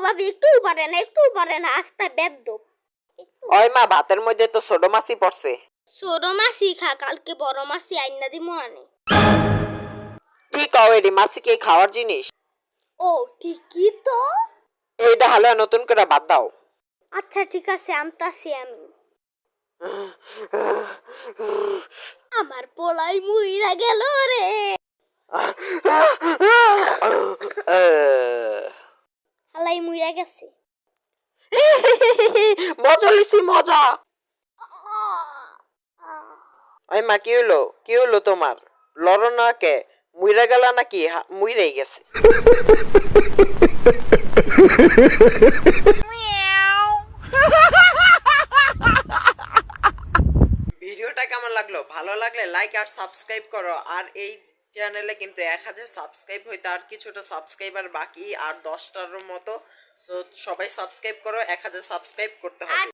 ভাবি একটু পারে না আস্তে বেদ্যপ। ওই মা ভাতের মধ্যে তো ছোট মাছই পড়ছে। ছোট মাছই খা, কালকে বড় মাছই আইনা দিমু আনে। কি কও এডি মাছি কি খাওয়ার জিনিস? ও ঠিকই তো। এইটা হালে নতুন করে বাদ দাও। আচ্ছা ঠিক আছে আনতাছি আমি। আমার পোলাই মুইরা গেল রে। হালাই মুইরা গেছে। মজা লিছি মজা। ওই মা কি হলো তোমার? লড়ো না কে? মুইরা গেলা নাকি মুইরাই গেছে? ভিডিওটা কেমন লাগলো? ভালো লাগলে লাইক আর সাবস্ক্রাইব করো। আর এই চ্যানেলে কিন্তু 1000 সাবস্ক্রাইব হইতে আর কিছুটা সাবস্ক্রাইবার বাকি, আর 10টার মতো। সো সবাই সাবস্ক্রাইব করো, 1000 সাবস্ক্রাইব করতে হবে।